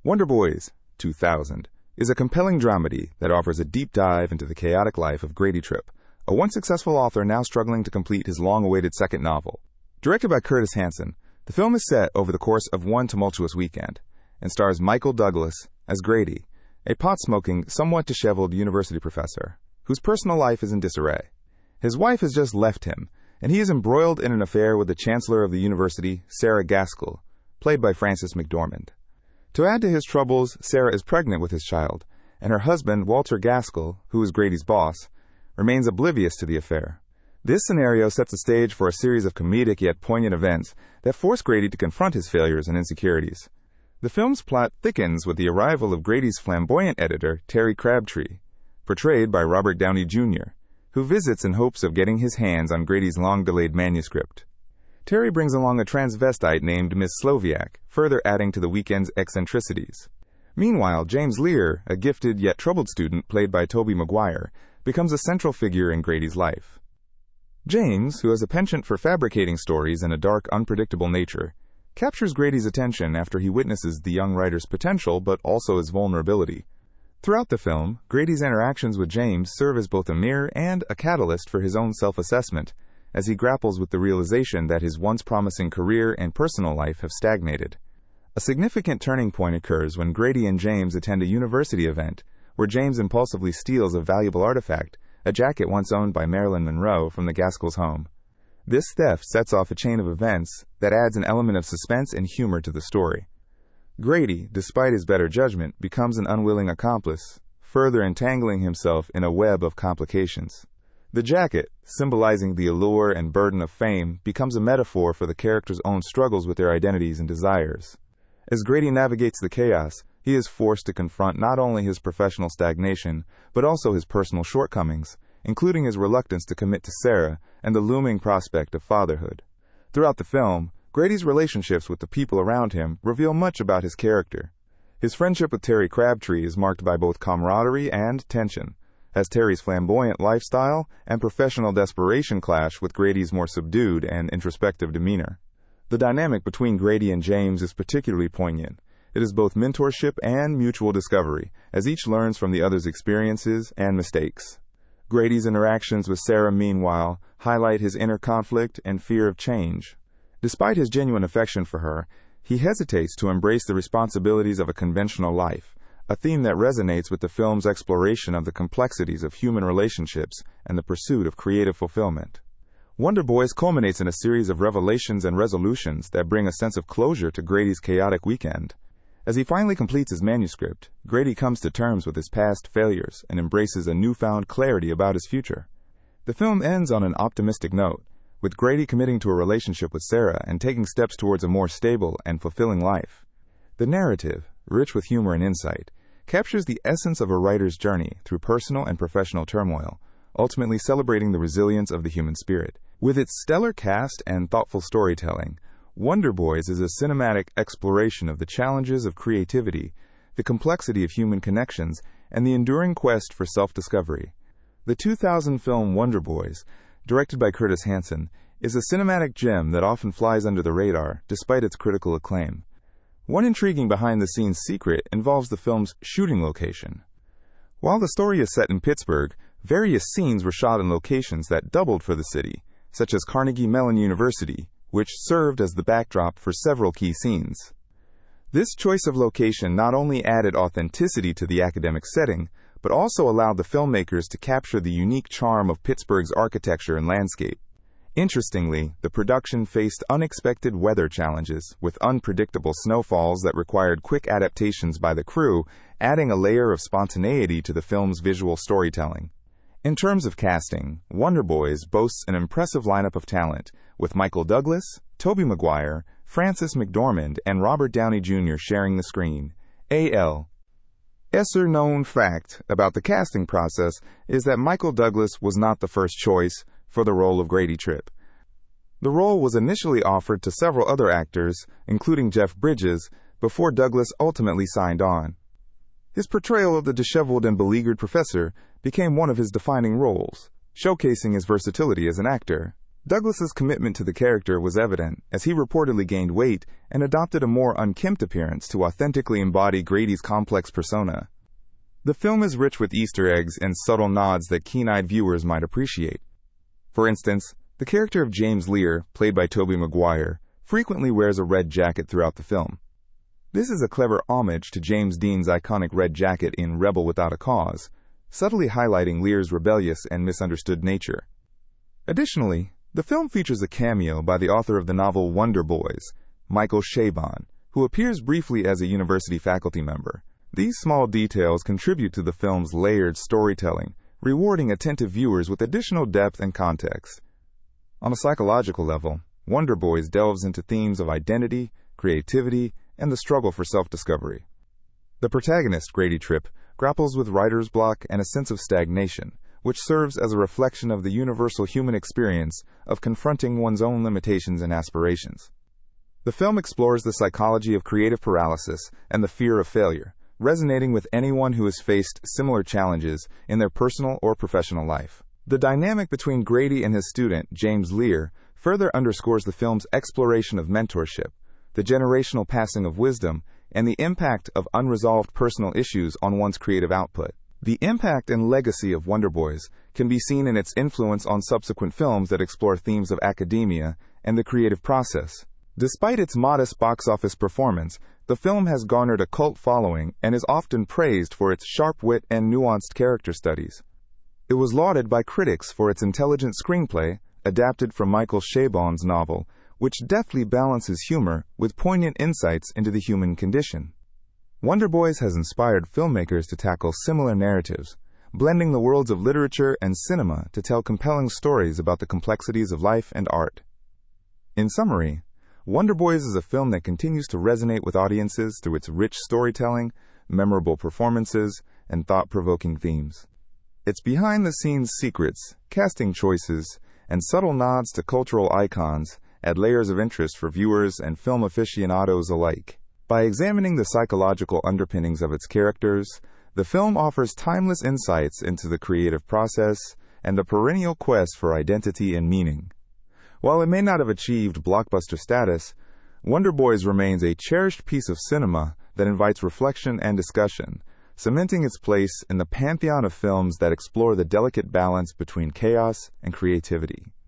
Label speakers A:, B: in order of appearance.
A: Wonder Boys 2000 is a compelling dramedy that offers a deep dive into the chaotic life of Grady Tripp, a once successful author now struggling to complete his long-awaited second novel. Directed by Curtis Hanson, the film is set over the course of one tumultuous weekend and stars Michael Douglas as Grady, a pot-smoking, somewhat disheveled university professor whose personal life is in disarray. His wife has just left him, and he is embroiled in an affair with the chancellor of the university, Sara Gaskell, played by Frances McDormand. To add to his troubles, Sara is pregnant with his child, and her husband, Walter Gaskell, who is Grady's boss, remains oblivious to the affair. This scenario sets the stage for a series of comedic yet poignant events that force Grady to confront his failures and insecurities. The film's plot thickens with the arrival of Grady's flamboyant editor, Terry Crabtree, portrayed by Robert Downey Jr., who visits in hopes of getting his hands on Grady's long-delayed manuscript. Terry brings along a transvestite named Miss Sloviak, further adding to the weekend's eccentricities. Meanwhile, James Lear, a gifted yet troubled student played by Tobey Maguire, becomes a central figure in Grady's life. James, who has a penchant for fabricating stories in a dark, unpredictable nature, captures Grady's attention after he witnesses the young writer's potential but also his vulnerability. Throughout the film, Grady's interactions with James serve as both a mirror and a catalyst for his own self-assessment, as he grapples with the realization that his once promising career and personal life have stagnated. A significant turning point occurs when Grady and James attend a university event, where James impulsively steals a valuable artifact, a jacket once owned by Marilyn Monroe, from the Gaskell's home. This theft sets off a chain of events that adds an element of suspense and humor to the story. Grady, despite his better judgment, becomes an unwilling accomplice, further entangling himself in a web of complications. The jacket, symbolizing the allure and burden of fame, becomes a metaphor for the character's own struggles with their identities and desires. As Grady navigates the chaos, he is forced to confront not only his professional stagnation, but also his personal shortcomings, including his reluctance to commit to Sara and the looming prospect of fatherhood. Throughout the film, Grady's relationships with the people around him reveal much about his character. His friendship with Terry Crabtree is marked by both camaraderie and tension, as Terry's flamboyant lifestyle and professional desperation clash with Grady's more subdued and introspective demeanor. The dynamic between Grady and James is particularly poignant. It is both mentorship and mutual discovery, as each learns from the other's experiences and mistakes. Grady's interactions with Sara, meanwhile, highlight his inner conflict and fear of change. Despite his genuine affection for her, he hesitates to embrace the responsibilities of a conventional life, a theme that resonates with the film's exploration of the complexities of human relationships and the pursuit of creative fulfillment. Wonder Boys culminates in a series of revelations and resolutions that bring a sense of closure to Grady's chaotic weekend. As he finally completes his manuscript, Grady comes to terms with his past failures and embraces a newfound clarity about his future. The film ends on an optimistic note, with Grady committing to a relationship with Sara and taking steps towards a more stable and fulfilling life. The narrative, rich with humor and insight, captures the essence of a writer's journey through personal and professional turmoil, ultimately celebrating the resilience of the human spirit. With its stellar cast and thoughtful storytelling, Wonder Boys is a cinematic exploration of the challenges of creativity, the complexity of human connections, and the enduring quest for self-discovery. The 2000 film Wonder Boys, directed by Curtis Hanson, is a cinematic gem that often flies under the radar, despite its critical acclaim. One intriguing behind-the-scenes secret involves the film's shooting location. While the story is set in Pittsburgh, various scenes were shot in locations that doubled for the city, such as Carnegie Mellon University, which served as the backdrop for several key scenes. This choice of location not only added authenticity to the academic setting, but also allowed the filmmakers to capture the unique charm of Pittsburgh's architecture and landscape. Interestingly, the production faced unexpected weather challenges, with unpredictable snowfalls that required quick adaptations by the crew, adding a layer of spontaneity to the film's visual storytelling. In terms of casting, Wonder Boys boasts an impressive lineup of talent, with Michael Douglas, Tobey Maguire, Frances McDormand, and Robert Downey Jr. sharing the screen. A.L. Lesser-known fact about the casting process is that Michael Douglas was not the first choice for the role of Grady Tripp. The role was initially offered to several other actors, including Jeff Bridges, before Douglas ultimately signed on. His portrayal of the disheveled and beleaguered professor became one of his defining roles, showcasing his versatility as an actor. Douglas's commitment to the character was evident, as he reportedly gained weight and adopted a more unkempt appearance to authentically embody Grady's complex persona. The film is rich with Easter eggs and subtle nods that keen-eyed viewers might appreciate. For instance, the character of James Lear, played by Tobey Maguire, frequently wears a red jacket throughout the film. This is a clever homage to James Dean's iconic red jacket in Rebel Without a Cause, subtly highlighting Lear's rebellious and misunderstood nature. Additionally, the film features a cameo by the author of the novel Wonder Boys, Michael Chabon, who appears briefly as a university faculty member. These small details contribute to the film's layered storytelling, rewarding attentive viewers with additional depth and context. On a psychological level, Wonder Boys delves into themes of identity, creativity, and the struggle for self-discovery. The protagonist, Grady Tripp, grapples with writer's block and a sense of stagnation, which serves as a reflection of the universal human experience of confronting one's own limitations and aspirations. The film explores the psychology of creative paralysis and the fear of failure, resonating with anyone who has faced similar challenges in their personal or professional life. The dynamic between Grady and his student, James Lear, further underscores the film's exploration of mentorship, the generational passing of wisdom, and the impact of unresolved personal issues on one's creative output. The impact and legacy of Wonder Boys can be seen in its influence on subsequent films that explore themes of academia and the creative process. Despite its modest box office performance, the film has garnered a cult following and is often praised for its sharp wit and nuanced character studies. It was lauded by critics for its intelligent screenplay, adapted from Michael Chabon's novel, which deftly balances humor with poignant insights into the human condition. Wonder Boys has inspired filmmakers to tackle similar narratives, blending the worlds of literature and cinema to tell compelling stories about the complexities of life and art. In summary, Wonder Boys is a film that continues to resonate with audiences through its rich storytelling, memorable performances, and thought-provoking themes. Its behind-the-scenes secrets, casting choices, and subtle nods to cultural icons add layers of interest for viewers and film aficionados alike. By examining the psychological underpinnings of its characters, the film offers timeless insights into the creative process and the perennial quest for identity and meaning. While it may not have achieved blockbuster status, Wonder Boys remains a cherished piece of cinema that invites reflection and discussion, cementing its place in the pantheon of films that explore the delicate balance between chaos and creativity.